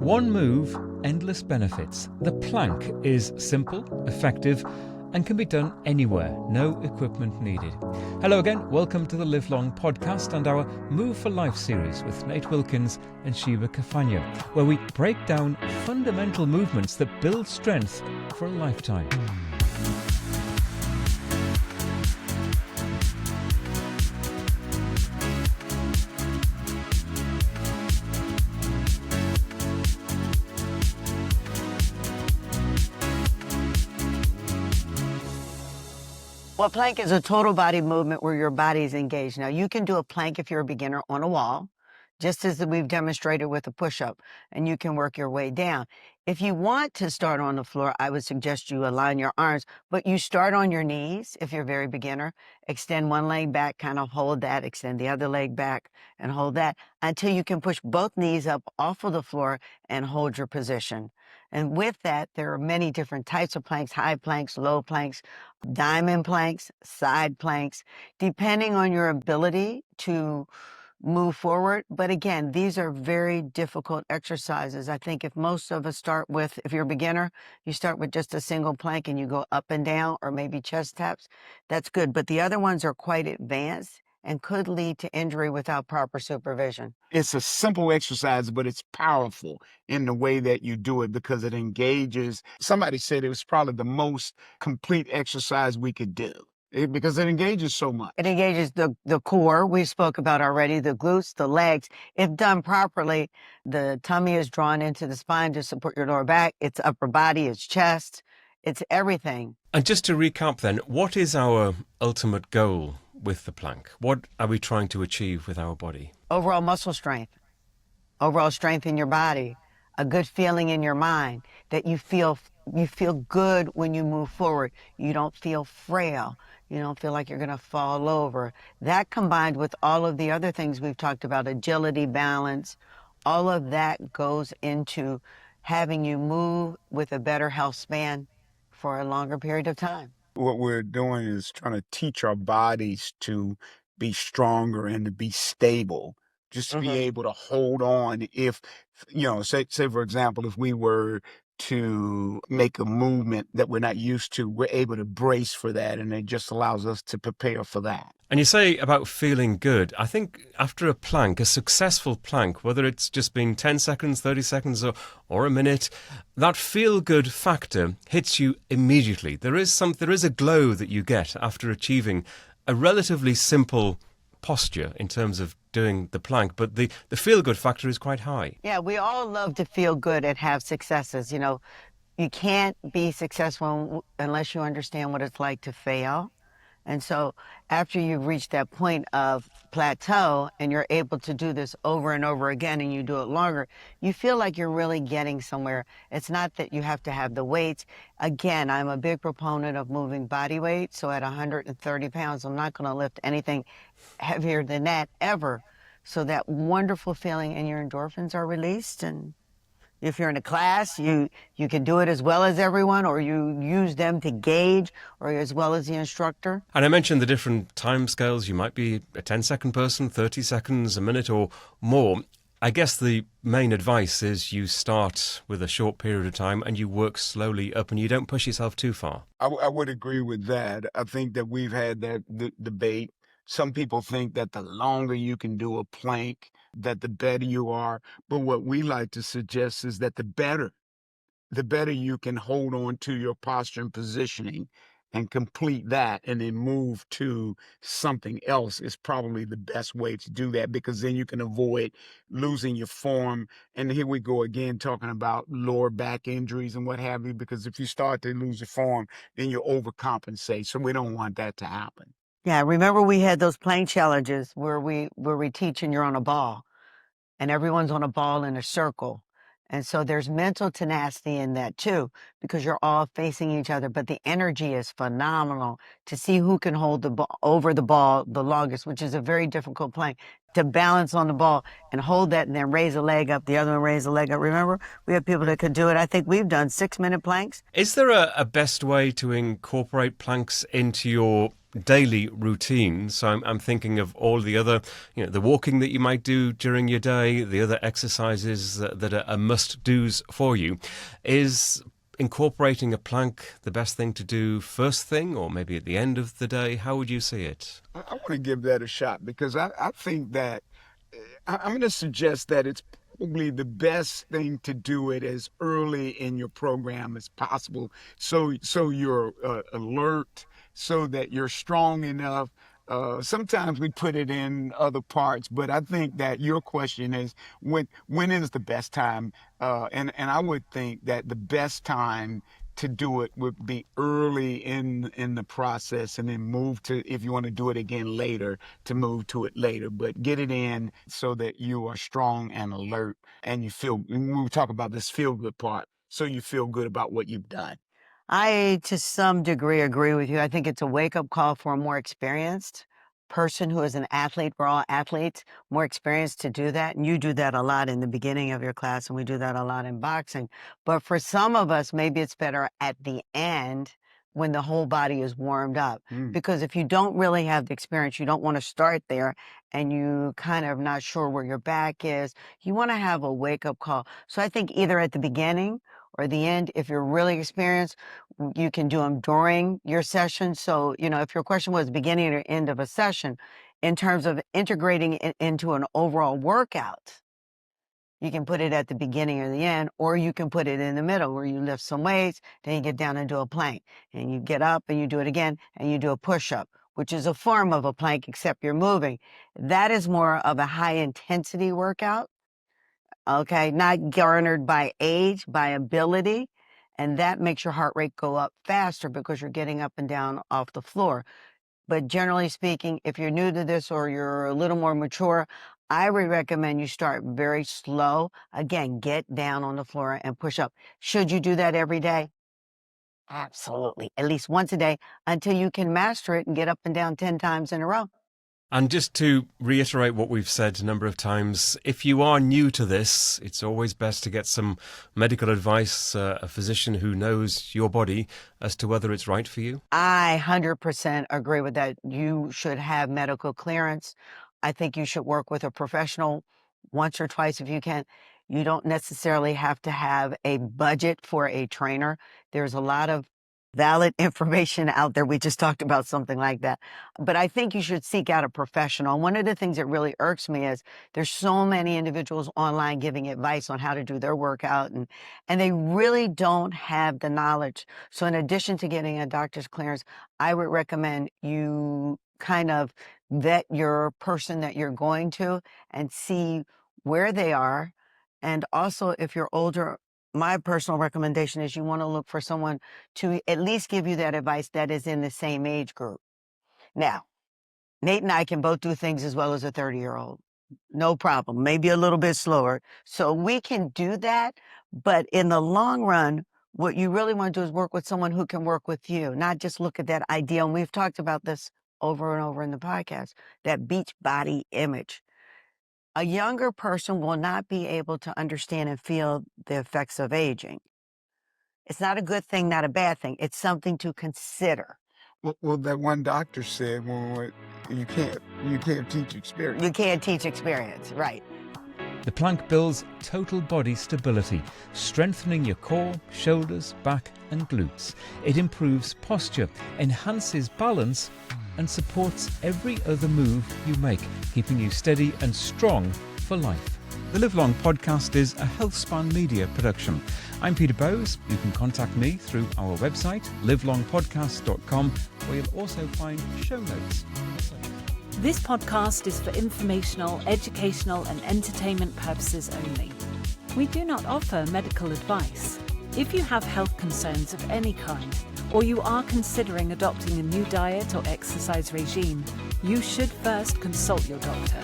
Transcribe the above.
One move, endless benefits. The plank is simple, effective, and can be done anywhere. No equipment needed. Hello again. Welcome to the Live Long podcast and our Move for Life series with Nate Wilkins and Shebah Carfagna, where we break down fundamental movements that build strength for a lifetime. Well, plank is a total body movement where your body is engaged. Now, you can do a plank if you're a beginner on a wall, just as we've demonstrated with a push-up, and you can work your way down. If you want to start on the floor, I would suggest you align your arms, but you start on your knees if you're a very beginner. Extend one leg back, kind of hold that, extend the other leg back and hold that until you can push both knees up off of the floor and hold your position. And with that, there are many different types of planks, high planks, low planks, diamond planks, side planks, depending on your ability to move forward. But again, these are very difficult exercises. I think if most of us start with, if you're a beginner, you start with just a single plank and you go up and down or maybe chest taps, that's good. But the other ones are quite advanced and could lead to injury without proper supervision. It's a simple exercise, but it's powerful in the way that you do it because it engages. Somebody said it was probably the most complete exercise we could do because it engages so much. It engages the core we spoke about already, the glutes, the legs. If done properly, the tummy is drawn into the spine to support your lower back. It's upper body, it's chest, it's everything. And just to recap then, what is our ultimate goal with the plank? What are we trying to achieve with our body? Overall muscle strength, overall strength in your body, a good feeling in your mind, that you feel good when you move forward. You don't feel frail. You don't feel like you're going to fall over. That combined with all of the other things we've talked about, agility, balance, all of that goes into having you move with a better health span for a longer period of time. What we're doing is trying to teach our bodies to be stronger and to be stable, just to be able to hold on. If, say for example, if we were to make a movement that we're not used to, we're able to brace for that, and it just allows us to prepare for that. And you say about feeling good. I think after a plank, a successful plank, whether it's just been 10 seconds, 30 seconds or a minute, that feel-good factor hits you immediately. There is a glow that you get after achieving a relatively simple posture in terms of doing the plank, but the feel-good factor is quite high. Yeah, we all love to feel good and have successes. You can't be successful unless you understand what it's like to fail. And so after you've reached that point of plateau and you're able to do this over and over again and you do it longer, you feel like you're really getting somewhere. It's not that you have to have the weights. Again, I'm a big proponent of moving body weight. So at 130 pounds, I'm not going to lift anything heavier than that ever. So that wonderful feeling and your endorphins are released. And if you're in a class, you can do it as well as everyone, or you use them to gauge, or as well as the instructor. And I mentioned the different time scales. You might be a 10-second person, 30 seconds, a minute or more. I guess the main advice is you start with a short period of time and you work slowly up and you don't push yourself too far. I would agree with that. I think that we've had that debate. Some people think that the longer you can do a plank, that the better you are. But what we like to suggest is that the better you can hold on to your posture and positioning and complete that and then move to something else is probably the best way to do that, because then you can avoid losing your form. And here we go again talking about lower back injuries and what have you, because if you start to lose your form, then you overcompensate. So we don't want that to happen. Yeah, remember we had those plank challenges where we teach and you're on a ball and everyone's on a ball in a circle. And so there's mental tenacity in that too, because you're all facing each other. But the energy is phenomenal to see who can hold the ball over the ball the longest, which is a very difficult plank, to balance on the ball and hold that and then raise a leg up, the other one raise a leg up. Remember, we have people that could do it. I think we've done 6-minute planks. Is there a best way to incorporate planks into your daily routine. So I'm thinking of all the other, the walking that you might do during your day, the other exercises that are must-dos for you. Is incorporating a plank the best thing to do first thing or maybe at the end of the day? How would you see it? I want to give that a shot because I think that I'm going to suggest that it's probably the best thing to do it as early in your program as possible. So you're alert, so that you're strong enough. Sometimes we put it in other parts, but I think that your question is when is the best time? And I would think that the best time to do it would be early in the process, and then move to, if you want to do it again later, to move to it later. But get it in so that you are strong and alert, and you feel, when we talk about this feel good part, so you feel good about what you've done. I, to some degree, agree with you. I think it's a wake-up call for a more experienced person who is an athlete. We're all athletes, more experienced to do that. And you do that a lot in the beginning of your class, and we do that a lot in boxing. But for some of us, maybe it's better at the end when the whole body is warmed up. Because if you don't really have the experience, you don't want to start there and you kind of not sure where your back is. You want to have a wake-up call. So I think either at the beginning or the end, if you're really experienced, you can do them during your session. So, if your question was beginning or end of a session, in terms of integrating it into an overall workout, you can put it at the beginning or the end, or you can put it in the middle where you lift some weights, then you get down and do a plank, and you get up and you do it again, and you do a push-up, which is a form of a plank, except you're moving. That is more of a high-intensity workout. Okay, not garnered by age, by ability. And that makes your heart rate go up faster because you're getting up and down off the floor. But generally speaking, if you're new to this or you're a little more mature, I would recommend you start very slow. Again, get down on the floor and push up. Should you do that every day? Absolutely. At least once a day until you can master it and get up and down 10 times in a row. And just to reiterate what we've said a number of times, if you are new to this, it's always best to get some medical advice, a physician who knows your body as to whether it's right for you. I 100% agree with that. You should have medical clearance. I think you should work with a professional once or twice if you can. You don't necessarily have to have a budget for a trainer. There's a lot of valid information out there. We just talked about something like that. But I think you should seek out a professional. One of the things that really irks me is there's so many individuals online giving advice on how to do their workout, and they really don't have the knowledge. So in addition to getting a doctor's clearance, I would recommend you kind of vet your person that you're going to and see where they are. And also, if you're older, my personal recommendation is you want to look for someone to at least give you that advice that is in the same age group. Now, Nate and I can both do things as well as a 30-year-old. No problem. Maybe a little bit slower. So we can do that. But in the long run, what you really want to do is work with someone who can work with you, not just look at that ideal. And we've talked about this over and over in the podcast, that beach body image. A younger person will not be able to understand and feel the effects of aging. It's not a good thing, not a bad thing. It's something to consider. Well, that one doctor said, well, you can't teach experience. You can't teach experience, right? The plank builds total body stability, strengthening your core, shoulders, back and glutes. It improves posture, enhances balance and supports every other move you make, keeping you steady and strong for life. The Live Long podcast is a Healthspan media production. I'm Peter Bowes. You can contact me through our website, livelongpodcast.com, where you'll also find show notes. This podcast is for informational, educational and entertainment purposes only. We do not offer medical advice. If you have health concerns of any kind, or you are considering adopting a new diet or exercise regime, you should first consult your doctor.